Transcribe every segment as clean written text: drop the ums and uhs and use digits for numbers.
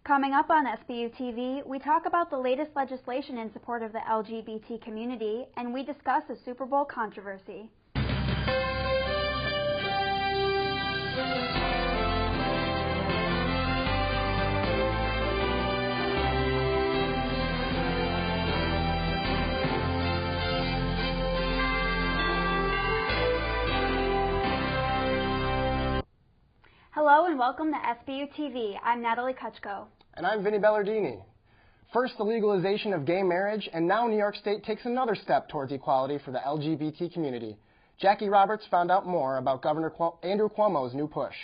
Coming up on SBU TV, we talk about the latest legislation in support of the LGBT community, and we discuss a Super Bowl controversy. Hello and welcome to SBU TV. I'm Natalie Kucko. And I'm Vinnie Bellardini. First, the legalization of gay marriage, and now New York State takes another step towards equality for the LGBT community. Jackie Roberts found out more about Governor Andrew Cuomo's new push.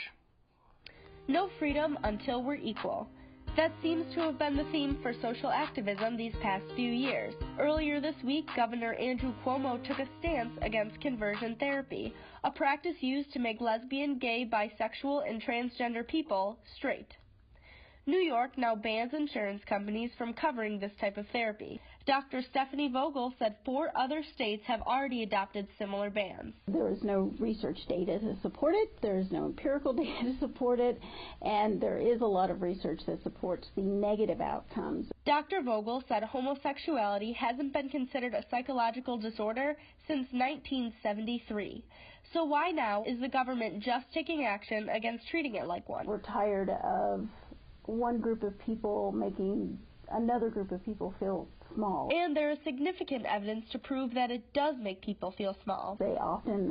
No freedom until we're equal. That seems to have been the theme for social activism these past few years. Earlier this week, Governor Andrew Cuomo took a stance against conversion therapy, a practice used to make lesbian, gay, bisexual, and transgender people straight. New York now bans insurance companies from covering this type of therapy. Dr. Stephanie Vogel said 4 other states have already adopted similar bans. There is no research data to support it, there is no empirical data to support it, and there is a lot of research that supports the negative outcomes. Dr. Vogel said homosexuality hasn't been considered a psychological disorder since 1973. So why now is the government just taking action against treating it like one? We're tired of one group of people making another group of people feel small. And there is significant evidence to prove that it does make people feel small. They often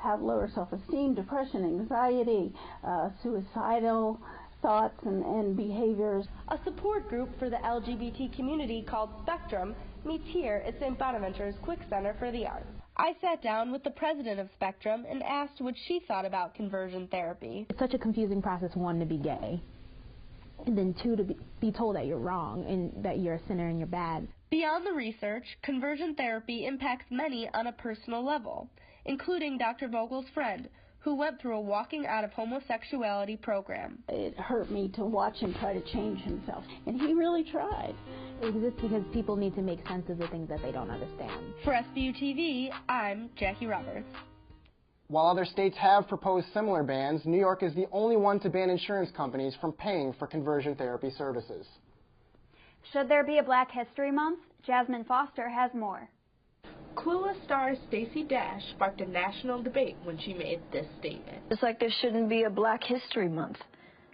have lower self-esteem, depression, anxiety, suicidal thoughts and behaviors. A support group for the LGBT community called Spectrum meets here at St. Bonaventure's Quick Center for the Arts. I sat down with the president of Spectrum and asked what she thought about conversion therapy. It's such a confusing process, 1, to be gay, and then 2, to be told that you're wrong and that you're a sinner and you're bad. Beyond the research, conversion therapy impacts many on a personal level, including Dr. Vogel's friend, who went through a walking out of homosexuality program. It hurt me to watch him try to change himself, and he really tried. It exists because people need to make sense of the things that they don't understand. For SBU TV, I'm Jackie Roberts. While other states have proposed similar bans, New York is the only one to ban insurance companies from paying for conversion therapy services. Should there be a Black History Month? Jasmine Foster has more. Clueless star Stacey Dash sparked a national debate when she made this statement. It's like there shouldn't be a Black History Month.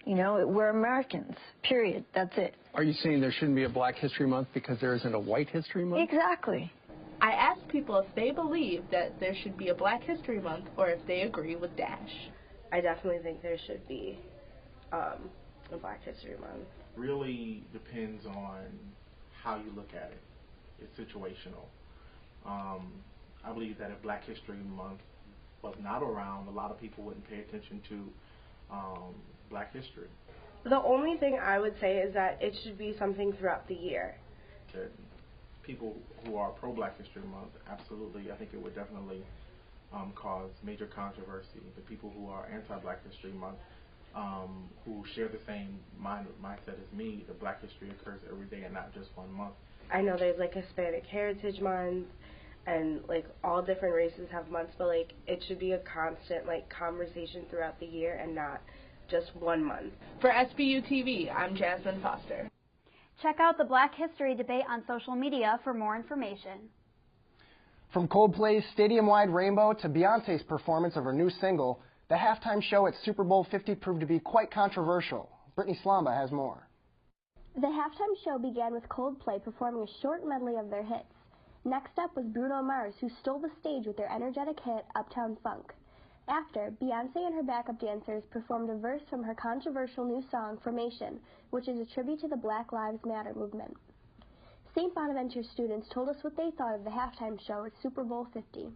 You know, we're Americans, period. That's it. Are you saying there shouldn't be a Black History Month because there isn't a White History Month? Exactly. I asked people if they believe that there should be a Black History Month or if they agree with Dash. I definitely think there should be a Black History Month. Really depends on how you look at it. It's situational. I believe that if Black History Month was not around, a lot of people wouldn't pay attention to Black history. The only thing I would say is that it should be something throughout the year. People who are pro-Black History Month, absolutely, I think it would definitely cause major controversy. The people who are anti-Black History Month, who share the same mindset as me, that Black history occurs every day and not just one month. I know there's like Hispanic Heritage Month, and like all different races have months, but like it should be a constant like conversation throughout the year and not just one month. For SBU TV, I'm Jasmine Foster. Check out the Black History debate on social media for more information. From Coldplay's stadium-wide rainbow to Beyonce's performance of her new single, the halftime show at Super Bowl 50 proved to be quite controversial. Brittany Slomba has more. The halftime show began with Coldplay performing a short medley of their hits. Next up was Bruno Mars, who stole the stage with their energetic hit, Uptown Funk. After, Beyonce and her backup dancers performed a verse from her controversial new song, Formation, which is a tribute to the Black Lives Matter movement. St. Bonaventure students told us what they thought of the halftime show at Super Bowl 50.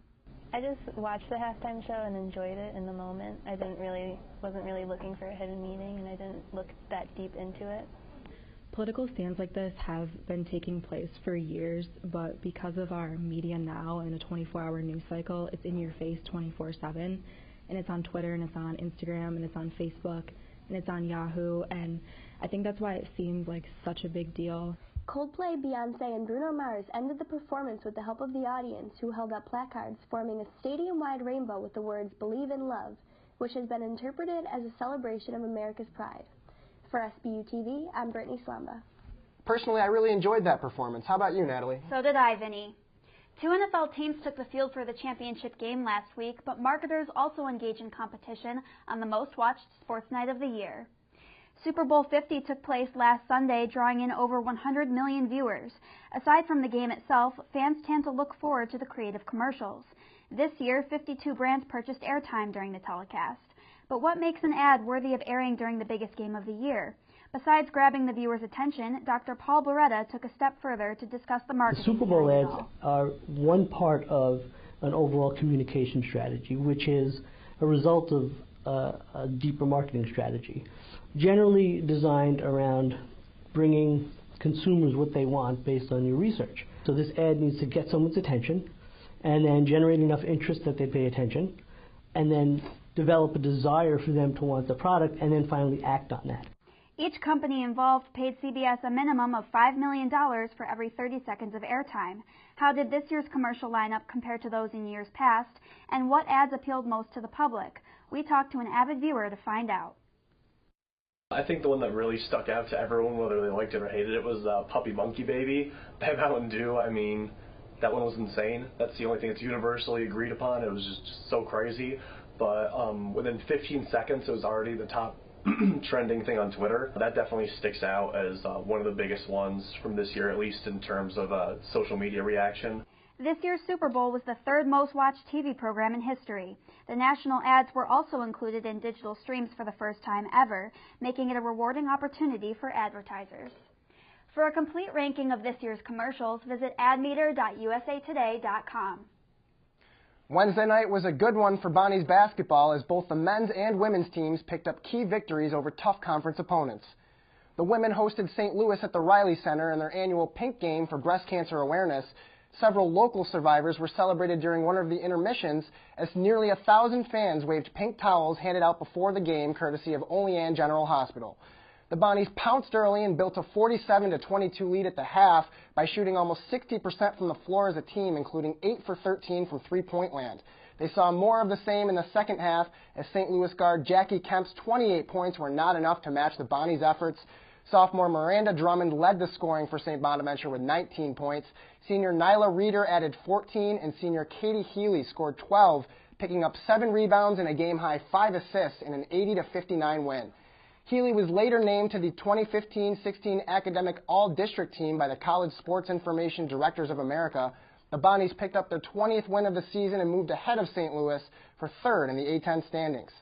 I just watched the halftime show and enjoyed it in the moment. I wasn't really looking for a hidden meaning, and I didn't look that deep into it. Political stands like this have been taking place for years, but because of our media now and a 24-hour news cycle, it's in your face 24/7, and it's on Twitter, and it's on Instagram, and it's on Facebook, and it's on Yahoo, and I think that's why it seemed like such a big deal. Coldplay, Beyonce, and Bruno Mars ended the performance with the help of the audience, who held up placards forming a stadium-wide rainbow with the words "Believe in Love," which has been interpreted as a celebration of America's pride. For SBU TV, I'm Brittany Slomba. Personally, I really enjoyed that performance. How about you, Natalie? So did I, Vinnie. 2 NFL teams took the field for the championship game last week, but marketers also engage in competition on the most watched sports night of the year. Super Bowl 50 took place last Sunday, drawing in over 100 million viewers. Aside from the game itself, fans tend to look forward to the creative commercials. This year, 52 brands purchased airtime during the telecast. But what makes an ad worthy of airing during the biggest game of the year? Besides grabbing the viewer's attention, Dr. Paul Barretta took a step further to discuss the marketing. The Super Bowl ads are one part of an overall communication strategy, which is a result of a deeper marketing strategy, generally designed around bringing consumers what they want based on your research. So this ad needs to get someone's attention and then generate enough interest that they pay attention, and then develop a desire for them to want the product, and then finally act on that. Each company involved paid CBS a minimum of $5 million for every 30 seconds of airtime. How did this year's commercial lineup compare to those in years past, and what ads appealed most to the public? We talked to an avid viewer to find out. I think the one that really stuck out to everyone, whether they liked it or hated it, was Puppy Monkey Baby by Mountain Dew. I mean, that one was insane. That's the only thing that's universally agreed upon. It was just so crazy. But within 15 seconds, it was already the top trending thing on Twitter. That definitely sticks out as one of the biggest ones from this year, at least in terms of social media reaction. This year's Super Bowl was the 3rd most watched TV program in history. The national ads were also included in digital streams for the first time ever, making it a rewarding opportunity for advertisers. For a complete ranking of this year's commercials, visit admeter.usatoday.com. Wednesday night was a good one for Bonnie's basketball as both the men's and women's teams picked up key victories over tough conference opponents. The women hosted St. Louis at the Riley Center in their annual Pink Game for breast cancer awareness. Several local survivors were celebrated during one of the intermissions as nearly 1,000 fans waved pink towels handed out before the game courtesy of Olean General Hospital. The Bonnies pounced early and built a 47-22 lead at the half by shooting almost 60% from the floor as a team, including 8 for 13 from three-point land. They saw more of the same in the second half as St. Louis guard Jackie Kemp's 28 points were not enough to match the Bonnies' efforts. Sophomore Miranda Drummond led the scoring for St. Bonaventure with 19 points. Senior Nyla Reeder added 14, and senior Katie Healy scored 12, picking up 7 rebounds and a game-high 5 assists in an 80-59 win. Healy was later named to the 2015-16 Academic All-District team by the College Sports Information Directors of America. The Bonnies picked up their 20th win of the season and moved ahead of St. Louis for 3rd in the A-10 standings.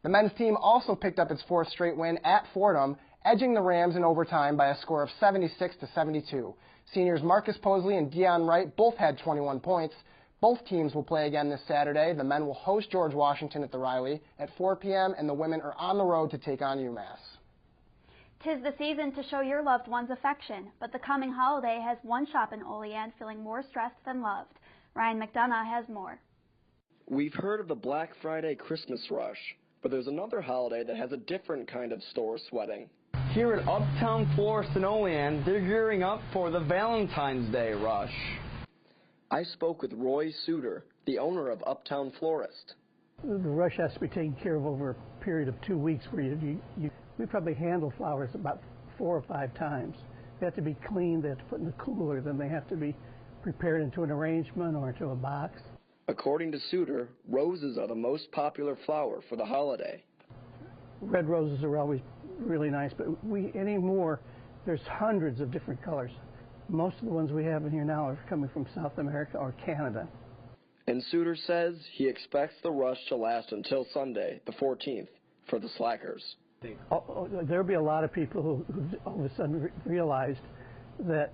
The men's team also picked up its 4th straight win at Fordham, edging the Rams in overtime by a score of 76-72. Seniors Marcus Posley and Deion Wright both had 21 points. Both teams will play again this Saturday. The men will host George Washington at the Riley at 4 p.m., and the women are on the road to take on UMass. 'Tis the season to show your loved ones affection, but the coming holiday has one shop in Olean feeling more stressed than loved. Ryan McDonough has more. We've heard of the Black Friday Christmas rush, but there's another holiday that has a different kind of store sweating. Here at Uptown Florist in Olean, they're gearing up for the Valentine's Day rush. I spoke with Roy Suter, the owner of Uptown Florist. The rush has to be taken care of over a period of 2 weeks where we probably handle flowers about 4 or 5 times. They have to be cleaned, they have to put in the cooler, then they have to be prepared into an arrangement or into a box. According to Suter, roses are the most popular flower for the holiday. Red roses are always really nice, but anymore, there's hundreds of different colors. Most of the ones we have in here now are coming from South America or Canada. And Suter says he expects the rush to last until Sunday, the 14th, for the slackers. There'll be a lot of people who all of a sudden realized that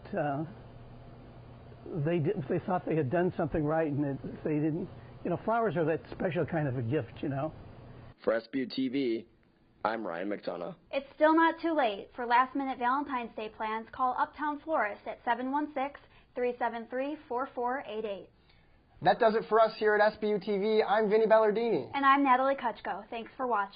they thought they had done something right, and if they didn't, flowers are that special kind of a gift, For SBU TV, I'm Ryan McDonough. It's still not too late. For last-minute Valentine's Day plans, call Uptown Florist at 716-373-4488. That does it for us here at SBU TV. I'm Vinnie Bellardini. And I'm Natalie Kucko. Thanks for watching.